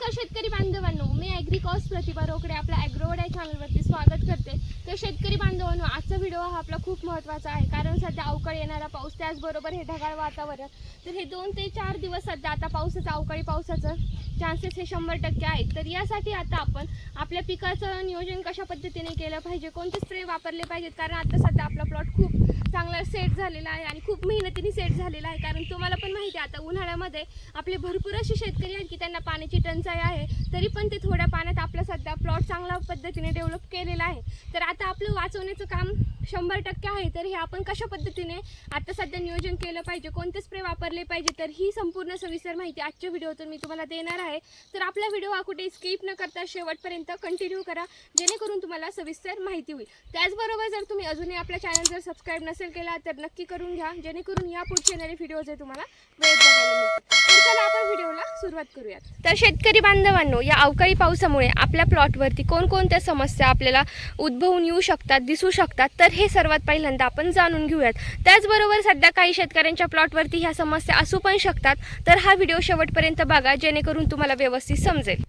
नमस्कार शेतकरी बांधवांनो, मी ॲग्रिकॉस प्रतिभा रोकडे आपल्या ॲग्रोवड या चॅनलवरती स्वागत करते। तर शेतकरी बांधवांनो, आजचा व्हिडिओ हा आपला खूप महत्त्वाचा आहे, कारण सध्या अवकाळी येणारा पाऊस, त्याचबरोबर हे ढगाळ वातावरण। तर हे 2 ते 4 दिवस सध्या आता पावसाचं अवकाळी पावसाचं चान्सेस हे 100% आहेत। तर यासाठी आता आपण आपल्या पिकाचं नियोजन कशा पद्धतीने केलं पाहिजे, कोणते स्प्रे वापरले पाहिजेत, कारण आता सध्या आपला प्लॉट खूप चांगला सेट झालेला आहे आणि खूप मेहनतीने सेट झालेला आहे। कारण तुम्हाला पण माहिती आहे, आता उन्हाळ्यामध्ये आपले भरपूर असे शेतकरी आहेत की त्यांना पाण्याची टंचाई आहे, तरी पण ते थोड्या पाण्यात आपलं सध्या प्लॉट चांगल्या पद्धतीने डेव्हलप केलेला आहे। तर आता आपलं वाचवण्याचं काम 100% आहे। तर हे आपण कशा पद्धतीने आता सध्या नियोजन केलं पाहिजे, कोणते स्प्रे वापरले पाहिजे, तर ही संपूर्ण सविस्तर माहिती आजच्या व्हिडिओतून मी तुम्हाला देणार आहे। तर आपला व्हिडिओ हा कुठे स्किप न करता शेवटपर्यंत कंटिन्यू करा, जेणेकरून तुम्हाला सविस्तर माहिती होईल। त्याचबरोबर जर तुम्ही अजूनही आपल्या चॅनल जर सबस्क्राइब नसेल केला तर नक्की करून घ्या, जेणेकरून या पुढचे येणारे व्हिडिओज आहे तुम्हाला वेळेत बघायला मिळतील। तर चला आपण व्हिडिओला सुरुवात करूयात। तर शेतकरी बांधवांनो, या अवकाळी पावसामुळे आपल्या प्लॉटवरती कोणकोणत्या समस्या आपल्याला उद्भवून येऊ शकतात, दिसू शकतात, तर हे सर्वात पहिल्यांदा आपण जाणून घेऊयात। त्याचबरोबर सध्या काही शेतकऱ्यांच्या प्लॉटवरती ह्या समस्या असू पण शकतात, तर हा व्हिडिओ शेवटपर्यंत बघा, जेणेकरून तुम्हाला व्यवस्थित समजेल।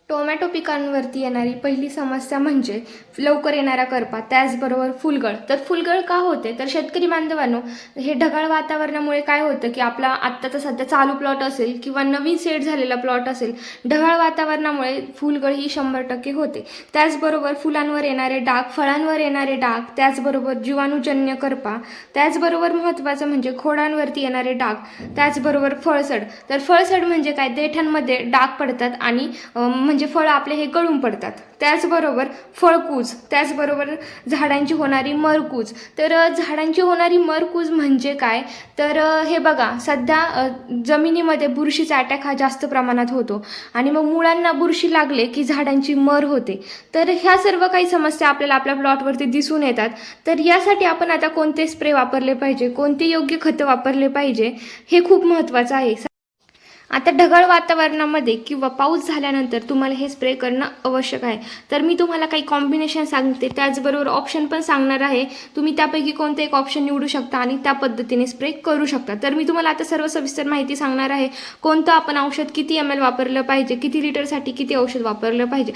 टोमॅटो पिकांवरती येणारी पहिली समस्या म्हणजे लवकर येणारा करपा, त्याचबरोबर फुलगळ। तर फुलगळ का होते, तर शेतकरी बांधवांनो, हे ढगाळ वातावरणामुळे काय होतं की आपला आत्ताचा सध्या चालू प्लॉट असेल किंवा नवीन सेट झालेला प्लॉट असेल, ढगाळ वातावरणामुळे फुलगळ ही 100% होते। त्याचबरोबर फुलांवर येणारे डाग, फळांवर येणारे डाग, त्याचबरोबर जीवाणूजन्य करपा, त्याचबरोबर महत्त्वाचं म्हणजे खोडांवरती येणारे डाग, त्याचबरोबर फळसड। तर फळसड म्हणजे काय, देठांमध्ये डाग पडतात आणि म्हणजे फळ आपले हे गळून पडतात। त्याचबरोबर फळकूज, त्याचबरोबर झाडांची होणारी मरकूज। तर झाडांची होणारी मरकूज म्हणजे काय, तर हे बघा, सध्या जमिनीमध्ये बुरशीचा अटॅक हा जास्त प्रमाणात होतो आणि मग मुळांना बुरशी लागले की झाडांची मर होते। तर ह्या सर्व काही समस्या आपल्याला आपल्या प्लॉटवरती दिसून येतात। तर यासाठी आपण आता कोणते स्प्रे वापरले पाहिजे, कोणते योग्य खतं वापरले पाहिजे, हे खूप महत्त्वाचं आहे। आता ढगाळ वातावरणामध्ये किंवा पाऊस झाल्यानंतर तुम्हाला हे स्प्रे करणं आवश्यक आहे। तर मी तुम्हाला काही कॉम्बिनेशन सांगते, त्याचबरोबर ऑप्शन पण सांगणार आहे। तुम्ही त्यापैकी कोणते एक ऑप्शन निवडू शकता आणि त्या पद्धतीने स्प्रे करू शकता। तर मी तुम्हाला आता सर्व सविस्तर माहिती सांगणार आहे, कोणतं आपण औषध किती ml वापरलं पाहिजे, किती लिटरसाठी किती औषध वापरलं पाहिजे।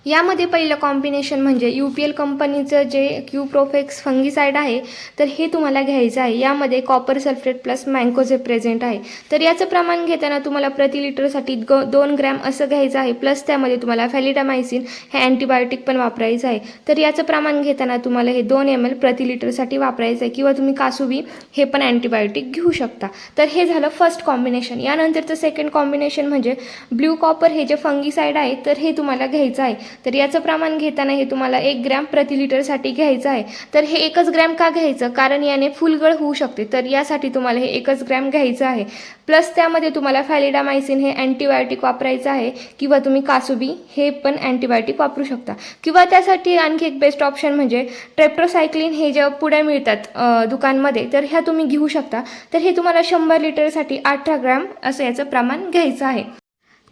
यामध्ये पहिलं कॉम्बिनेशन म्हणजे UPL कंपनीचं जे क्यूप्रोफेक्स फंगीसाईड आहे, तर हे तुम्हाला घ्यायचं आहे। यामध्ये कॉपर सल्फेट प्लस मँकोझेब प्रेझेंट आहे। तर याचं प्रमाण घेताना तुम्हाला प्रति लिटरसाठी 2 ग्रॅम असं घ्यायचं आहे। प्लस त्यामध्ये तुम्हाला फॅलिडामायसिन हे अँटीबायोटिक पण वापरायचं आहे। तर याचं प्रमाण घेताना तुम्हाला हे 2 ml प्रति लिटरसाठी वापरायचं आहे, किंवा तुम्ही कासुबी हे पण अँटीबायोटिक घेऊ शकता। तर हे झालं फर्स्ट कॉम्बिनेशन। यानंतरचं सेकंड कॉम्बिनेशन म्हणजे ब्ल्यू कॉपर हे जे फंगीसाईड आहे, तर हे तुम्हाला घ्यायचं आहे। तर याचं प्रमाण घेताना हे तुम्हाला 1 ग्रॅम प्रति लिटरसाठी घ्यायचं आहे। तर हे 1च ग्रॅम का घ्यायचं, कारण याने फुलगळ होऊ शकते, तर यासाठी तुम्हाला हे 1च ग्रॅम घ्यायचं आहे। प्लस त्यामध्ये तुम्हाला फॅलिडामायसिन हे अँटीबायोटिक वापरायचं आहे, किंवा तुम्ही कासुबी हे पण अँटीबायोटिक वापरू शकता। किंवा त्यासाठी आणखी एक बेस्ट ऑप्शन म्हणजे टेट्रासायक्लिन हे जे पुढे मिळतात दुकानमध्ये, तर ह्या तुम्ही घेऊ शकता। तर हे तुम्हाला 100 लिटरसाठी 18 ग्रॅम असं याचं प्रमाण घ्यायचं आहे।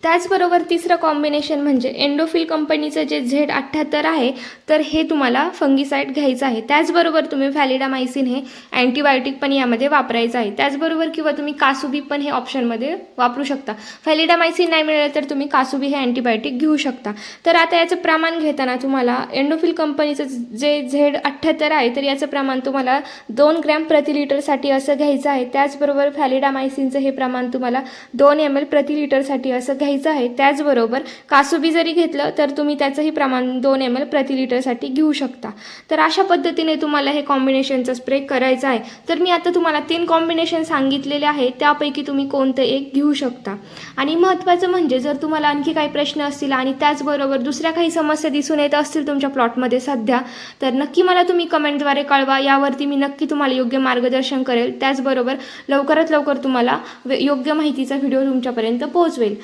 त्याचबरोबर तिसरं कॉम्बिनेशन म्हणजे एंडोफिल कंपनीचं जे Z78 आहे, तर हे तुम्हाला फंगीसाईड घ्यायचं आहे। त्याचबरोबर तुम्ही फॅलिडामायसिन हे अँटीबायोटिक पण यामध्ये वापरायचं आहे। त्याचबरोबर किंवा तुम्ही कासुबी पण हे ऑप्शनमध्ये वापरू शकता। फॅलिडामायसिन नाही मिळालं तर तुम्ही कासुबी हे अँटीबायोटिक घेऊ शकता। तर आता याचं प्रमाण घेताना तुम्हाला एंडोफिल कंपनीचं जे Z78 आहे, तर याचं प्रमाण तुम्हाला 2 ग्रॅम प्रति लिटरसाठी असं घ्यायचं आहे। त्याचबरोबर फॅलिडामायसिनचं हे प्रमाण तुम्हाला 2 ml प्रति लिटरसाठी असं घ्यायचं आहे। त्याचबरोबर कासुबी जरी घेतलं तर तुम्ही त्याचंही प्रमाण 2 ml प्रति लिटरसाठी घेऊ शकता। तर अशा पद्धतीने तुम्हाला हे कॉम्बिनेशनचा स्प्रे करायचा आहे। तर मी आता तुम्हाला 3 कॉम्बिनेशन सांगितलेले आहे, त्यापैकी तुम्ही कोणतं एक घेऊ शकता। आणि महत्त्वाचं म्हणजे जर तुम्हाला आणखी काही प्रश्न असतील आणि त्याचबरोबर दुसऱ्या काही समस्या दिसून येत असतील तुमच्या प्लॉटमध्ये सध्या, तर नक्की मला तुम्ही कमेंटद्वारे कळवा। यावरती मी नक्की तुम्हाला योग्य मार्गदर्शन करेल। त्याचबरोबर लवकरात लवकर तुम्हाला योग्य माहितीचा व्हिडिओ तुमच्यापर्यंत पोहोचवेल।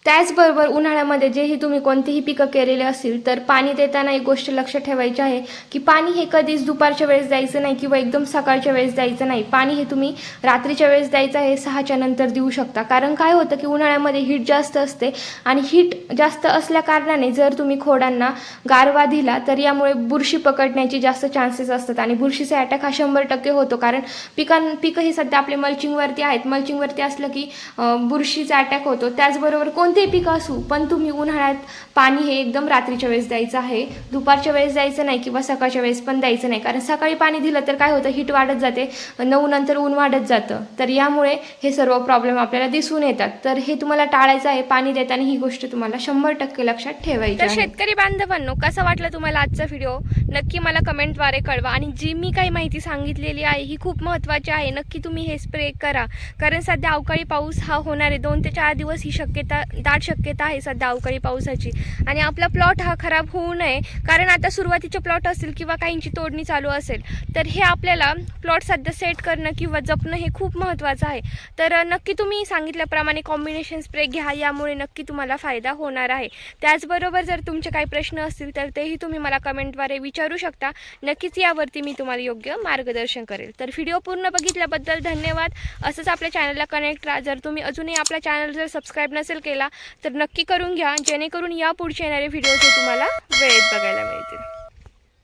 त्याचबरोबर उन्हाळ्यामध्ये जेही तुम्ही कोणतेही पिकं केलेले असतील तर पाणी देताना एक गोष्ट लक्षात ठेवायची आहे की पाणी हे कधीच दुपारच्या वेळेस द्यायचं नाही किंवा एकदम सकाळच्या वेळेस द्यायचं नाही. पाणी हे तुम्ही रात्रीच्या वेळेस द्यायचं आहे, 6च्या नंतर देऊ शकता. कारण काय होतं की उन्हाळ्यामध्ये हीट जास्त असते आणि हीट जास्त असल्या कारणाने जर तुम्ही खोडांना गारवा दिला तर यामुळे बुरशी पकडण्याची जास्त चान्सेस असतात आणि बुरशीचा अटॅक हा 100% होतो. कारण पिकं हे सध्या आपले मल्चिंगवरती आहेत. मल्चिंगवरती असलं की बुरशीचा अटॅक होतो. त्याचबरोबर कोणतेही पिकं असू पण तुम्ही उन्हाळ्यात पाणी हे एकदम रात्रीच्या वेळेस द्यायचं आहे, दुपारच्या वेळेस द्यायचं नाही किंवा सकाळच्या वेळेस पण द्यायचं नाही. कारण सकाळी पाणी दिलं तर काय होतं, हीट वाढत जाते, 9 नंतर ऊन वाढत जातं. तर यामुळे हे सर्व प्रॉब्लेम आपल्याला दिसून येतात. तर हे तुम्हाला टाळायचं आहे. पाणी देताना ही गोष्ट तुम्हाला 100% लक्षात ठेवायची आहे. तर शेतकरी बांधवांनो, कसा वाटला तुम्हाला आजचा व्हिडिओ नक्की मला कमेंटद्वारे कळवा. आणि जी मी काही माहिती सांगितलेली आहे ही खूप महत्त्वाची आहे. नक्की तुम्ही हे स्प्रे करा. कारण सध्या अवकाळी पाऊस हा होणार आहे. 2 ते 4 दिवस ही दाट शक्यता आहे सध्या अवकाळी पावसाची. आणि आपला प्लॉट हा खराब होऊ नये, कारण आता सुरुवातीचे प्लॉट असतील किंवा काहींची तोडणी चालू असेल तर हे आपल्याला प्लॉट सध्या सेट करणं किंवा जपणं हे खूप महत्त्वाचं आहे. तर नक्की तुम्ही सांगितल्याप्रमाणे कॉम्बिनेशन स्प्रे घ्या, यामुळे नक्की तुम्हाला फायदा होणार आहे. त्याचबरोबर जर तुमचे काही प्रश्न असतील तर तेही तुम्ही मला कमेंटद्वारे विचारू शकता. नक्कीच यावरती मी तुम्हाला योग्य मार्गदर्शन करेल. तर व्हिडिओ पूर्ण बघितल्याबद्दल धन्यवाद. असंच आपल्या चॅनलला कनेक्ट राहा. जर तुम्ही अजूनही आपला चॅनल जर सबस्क्राईब नसेल केला तर नक्की करून घ्या, जेणेकरून या पुढचे येणारे व्हिडिओज तुम्हाला वेळेत बघायला मिळतील.